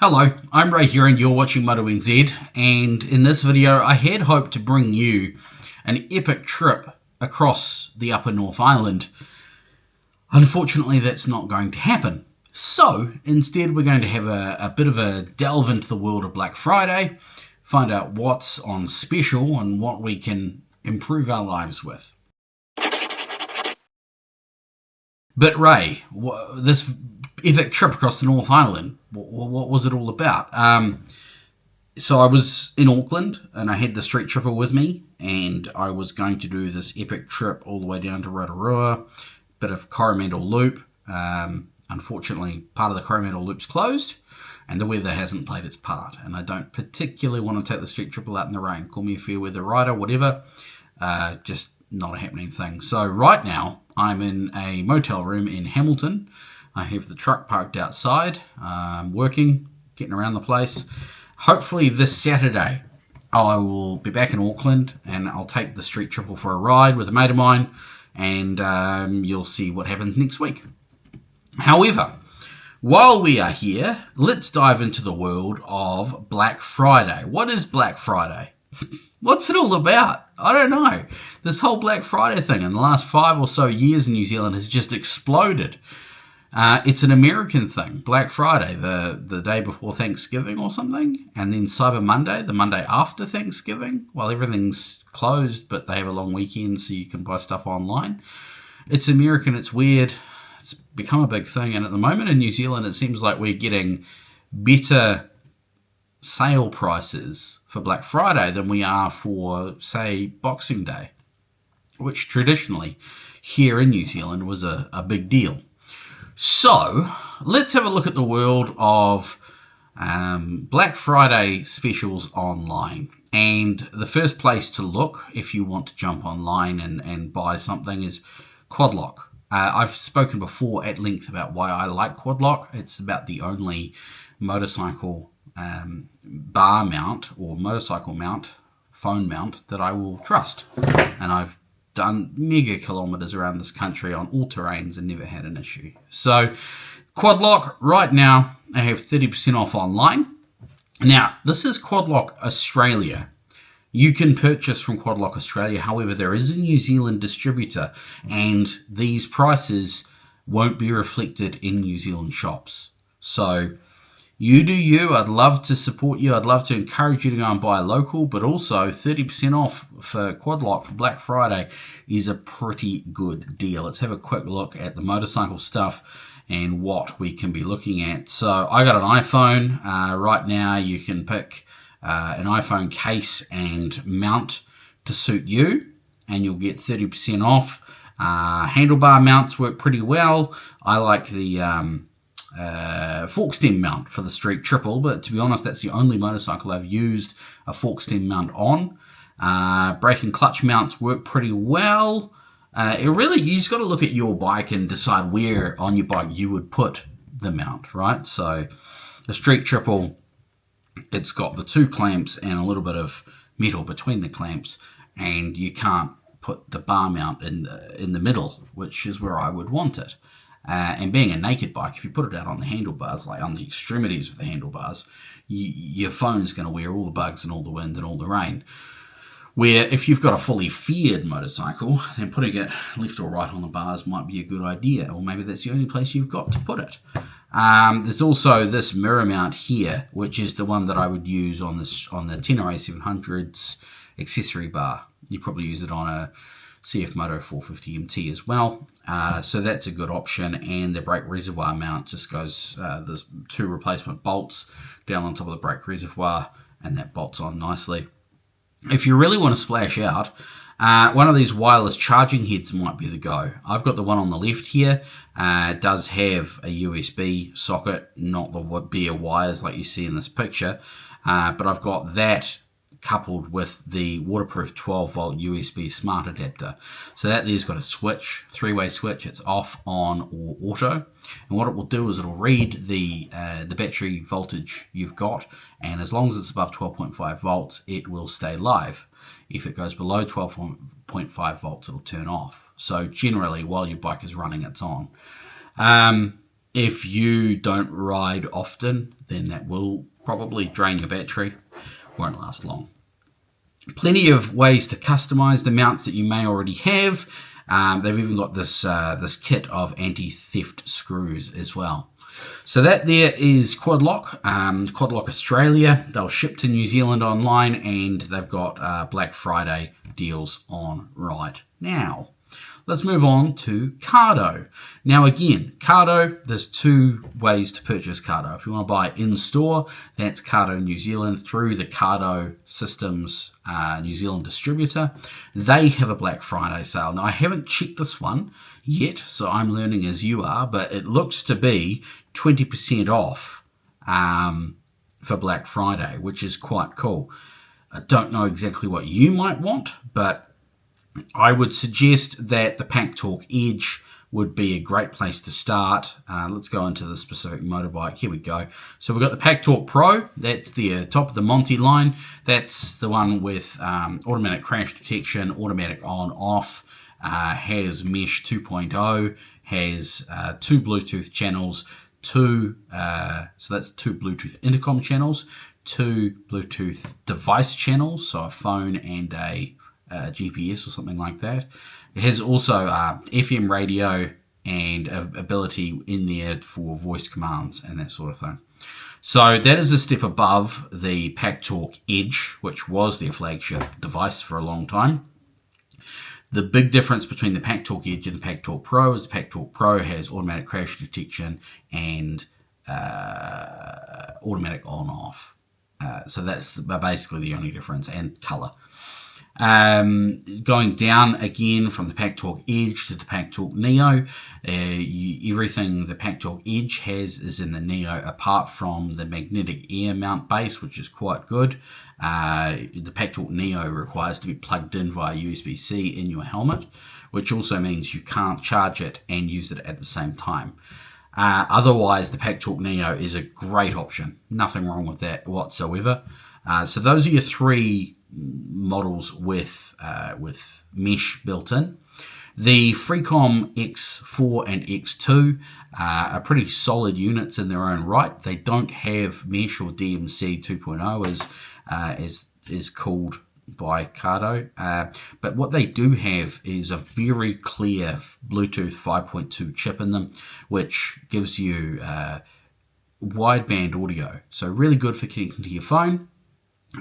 Hello, I'm Ray here and you're watching MotoNZ, and in this video I had hoped to bring you an epic trip across the upper North Island. Unfortunately that's not going to happen. So instead we're going to have a bit of a delve into the world of Black Friday, find out what's on special and what we can improve our lives with. But Ray, this epic trip across the North Island, what was it all about? So I was in Auckland and I had the street tripper with me, and I was going to do this epic trip all the way down to Rotorua, bit of Coromandel Loop. Unfortunately, part of the Coromandel Loop's closed and the weather hasn't played its part, and I don't particularly want to take the street tripper out in the rain. Call me a fair weather rider, whatever, just not a happening thing. So right now I'm in a motel room in Hamilton. I have the truck parked outside, working, getting around the place. Hopefully this Saturday I will be back in Auckland and I'll take the street triple for a ride with a mate of mine, and you'll see what happens next week. However, while we are here, let's dive into the world of Black Friday. What is Black Friday? What's it all about? I don't know. This whole Black Friday thing in the last 5 or so years in New Zealand has just exploded. It's an American thing. Black Friday, the day before Thanksgiving or something, and then Cyber Monday, the Monday after Thanksgiving, while everything's closed, but they have a long weekend so you can buy stuff online. It's American, it's weird, it's become a big thing, and at the moment in New Zealand it seems like we're getting better sale prices for Black Friday than we are for, say, Boxing Day, which traditionally here in New Zealand was a big deal. So let's have a look at the world of Black Friday specials online. And the first place to look if you want to jump online and buy something is Quadlock. I've spoken before at length about why I like Quadlock. It's about the only motorcycle bar mount or motorcycle mount, phone mount, that I will trust. And I've done mega kilometers around this country on all terrains and never had an issue. So Quadlock, right now they have 30% off online. Now this is Quadlock Australia. You can purchase from Quadlock Australia, however there is a New Zealand distributor and these prices won't be reflected in New Zealand shops. So you do you. I'd love to support you. I'd love to encourage you to go and buy local, but also 30% off for Quadlock for Black Friday is a pretty good deal. Let's have a quick look at the motorcycle stuff and what we can be looking at. So I got an iPhone. Right now you can pick an iPhone case and mount to suit you, and you'll get 30% off. Handlebar mounts work pretty well. I like the fork stem mount for the street triple, but to be honest that's the only motorcycle I've used a fork stem mount on. Brake and clutch mounts work pretty well. You just got to look at your bike and decide where on your bike you would put the mount, right? So the street triple, it's got the 2 clamps and a little bit of metal between the clamps, and you can't put the bar mount in the middle, which is where I would want it. And being a naked bike, if you put it out on the handlebars, like on the extremities of the handlebars, your phone's going to wear all the bugs and all the wind and all the rain. Where if you've got a fully feared motorcycle, then putting it left or right on the bars might be a good idea, or maybe that's the only place you've got to put it. There's also this mirror mount here, which is the one that I would use on the Tenere 700's accessory bar. You probably use it on a CF Moto 450 MT as well. So that's a good option. And the brake reservoir mount just goes, there's 2 replacement bolts down on top of the brake reservoir, and that bolts on nicely. If you really want to splash out, one of these wireless charging heads might be the go. I've got the one on the left here. It does have a USB socket, not the bare wires like you see in this picture. But I've got that coupled with the waterproof 12-volt USB smart adapter. So that there's got a switch, 3-way switch. It's off, on, or auto. And what it will do is it'll read the battery voltage you've got, and as long as it's above 12.5 volts, it will stay live. If it goes below 12.5 volts, it'll turn off. So generally, while your bike is running, it's on. If you don't ride often, then that will probably drain your battery. Won't last long. Plenty of ways to customize the mounts that you may already have. They've even got this kit of anti-theft screws as well. So that there is Quadlock, Quadlock Australia. They'll ship to New Zealand online, and they've got Black Friday deals on right now. Let's move on to Cardo. Now again, Cardo, there's two ways to purchase Cardo. If you want to buy in-store, that's Cardo New Zealand through the Cardo Systems New Zealand distributor. They have a Black Friday sale. Now I haven't checked this one yet, so I'm learning as you are, but it looks to be 20% off for Black Friday, which is quite cool. I don't know exactly what you might want, but I would suggest that the Pack Talk Edge would be a great place to start. Let's go into the specific motorbike. Here we go. So we've got the Pack Talk Pro. That's the top of the Monty line. That's the one with automatic crash detection, automatic on-off, has Mesh 2.0, has two Bluetooth channels, so that's two Bluetooth intercom channels, two Bluetooth device channels, so a phone and a GPS or something like that. It has also FM radio and ability in there for voice commands and that sort of thing. So that is a step above the Pack Talk Edge, which was their flagship device for a long time. The big difference between the Pack Talk Edge and the Pack Talk Pro is the Pack Talk Pro has automatic crash detection and automatic on-off. So that's basically the only difference, and color. Going down again from the Pack Talk Edge to the Pack Talk Neo, everything the Pack Talk Edge has is in the Neo, apart from the magnetic air mount base, which is quite good. The Pack Talk Neo requires to be plugged in via USB-C in your helmet, which also means you can't charge it and use it at the same time. Otherwise, the Pack Talk Neo is a great option. Nothing wrong with that whatsoever. So those are your three models with mesh built in. The Freecom X4 and X2 are pretty solid units in their own right. They don't have mesh or DMC 2.0 as is called by Cardo, but what they do have is a very clear Bluetooth 5.2 chip in them, which gives you wideband audio, so really good for connecting to your phone.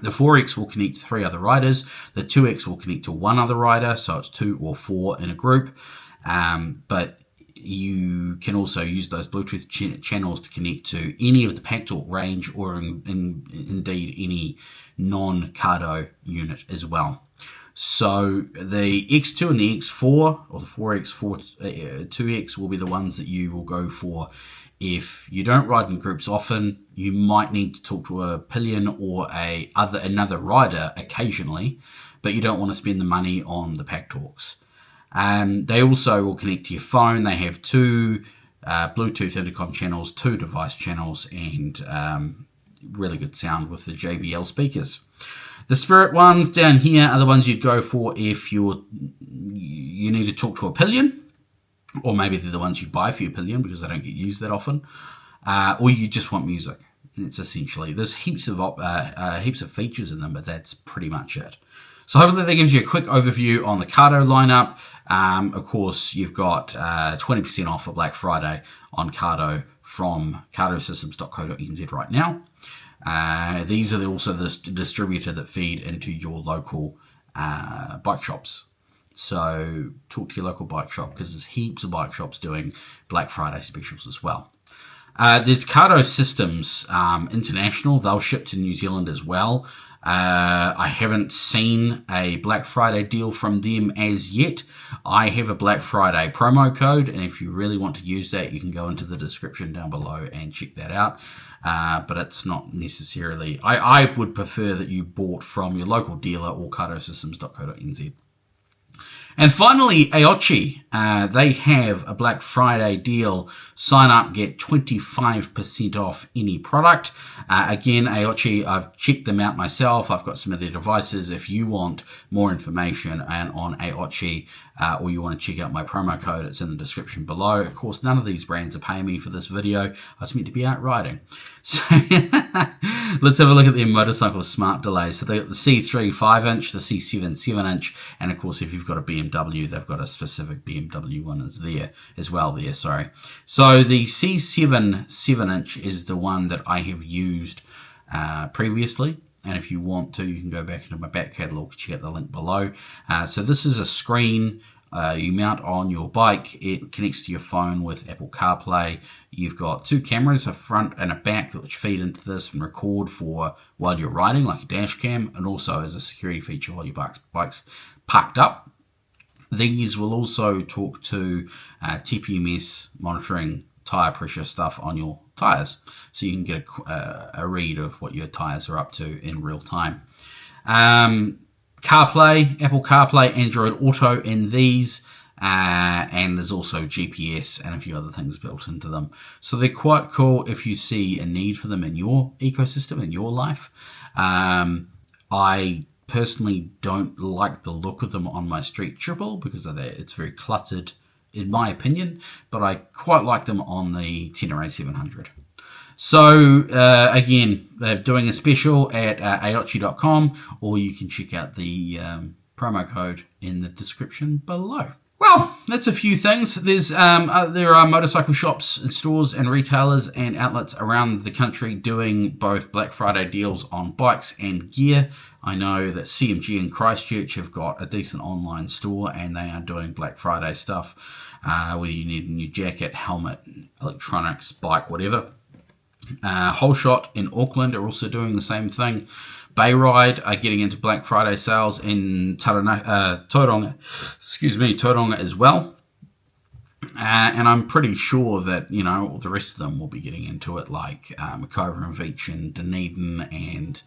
The 4X will connect to 3 other riders. The 2X will connect to 1 other rider, so it's 2 or 4 in a group. But you can also use those Bluetooth channels to connect to any of the Pack Talk range, or indeed any non-Cardo unit as well. So the X2 and the X4, or the 4X, 2X will be the ones that you will go for. If you don't ride in groups often, you might need to talk to a pillion or another rider occasionally, but you don't want to spend the money on the Pack Talks. They also will connect to your phone. They have 2 Bluetooth intercom channels, 2 device channels, and really good sound with the JBL speakers. The Spirit ones down here are the ones you'd go for if you need to talk to a pillion. Or maybe they're the ones you buy for your pillion because they don't get used that often, or you just want music. It's essentially, there's heaps of features in them, but that's pretty much it. So hopefully that gives you a quick overview on the Cardo lineup. Of course, you've got 20% off for Black Friday on Cardo from cardosystems.co.nz right now. These are also the distributor that feed into your local bike shops. So talk to your local bike shop, because there's heaps of bike shops doing Black Friday specials as well. There's Cardo Systems International. They'll ship to New Zealand as well. I haven't seen a Black Friday deal from them as yet. I have a Black Friday promo code, and if you really want to use that, you can go into the description down below and check that out. But it's not necessarily... I would prefer that you bought from your local dealer or cardosystems.co.nz. And finally, Aochi. They have a Black Friday deal. Sign up, get 25% off any product. Again, Aochi, I've checked them out myself. I've got some of their devices. If you want more information on Aochi, or you want to check out my promo code, it's in the description below. Of course, none of these brands are paying me for this video. I was meant to be out riding. So let's have a look at their motorcycle smart delays. So they've got the C3 5-inch, the C7 7-inch, and of course, if you've got a BMW, they've got a specific BMW one as well there. So the C7 7-inch is the one that I have used previously. And if you want to, you can go back into my back catalogue, check out the link below. So this is a screen you mount on your bike. It connects to your phone with Apple CarPlay. You've got 2 cameras, a front and a back, which feed into this and record for while you're riding, like a dash cam, and also as a security feature while your bike's parked up. These will also talk to TPMS monitoring tire pressure stuff on your tires, so you can get a read of what your tires are up to in real time. CarPlay, Apple CarPlay, Android Auto in these, and there's also GPS and a few other things built into them. So they're quite cool if you see a need for them in your ecosystem, in your life. I personally don't like the look of them on my street triple because of that. It's very cluttered, in my opinion, but I quite like them on the Tenere 700. So, again, they're doing a special at aochi.com, or you can check out the promo code in the description below. Well, that's a few things. There are motorcycle shops and stores and retailers and outlets around the country doing both Black Friday deals on bikes and gear. I know that CMG in Christchurch have got a decent online store and they are doing Black Friday stuff, whether you need a new jacket, helmet, electronics, bike, whatever. Whole Shot in Auckland are also doing the same thing. Bayride are getting into Black Friday sales in Tauranga as well. And I'm pretty sure that, the rest of them will be getting into it, like Makova and Veach and Dunedin and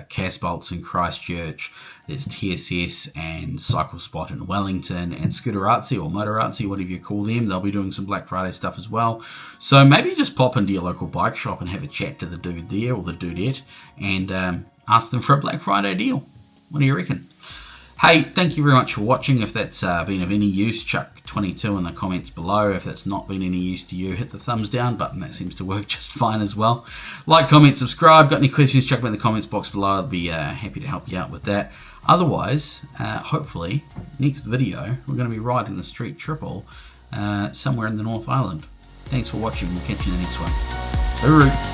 Casbolts in Christchurch. There's TSS and Cycle Spot in Wellington and Scooterazzi or Motorazzi, whatever you call them. They'll be doing some Black Friday stuff as well. So maybe just pop into your local bike shop and have a chat to the dude there or the dudette and ask them for a Black Friday deal. What do you reckon? Hey, thank you very much for watching. If that's been of any use, chuck 22 in the comments below. If that's not been any use to you, hit the thumbs down button. That seems to work just fine as well. Like, comment, subscribe. Got any questions, chuck them in the comments box below. I'd be happy to help you out with that. Otherwise, hopefully, next video, we're going to be riding the Street Triple somewhere in the North Island. Thanks for watching. We'll catch you in the next one. Hooroo!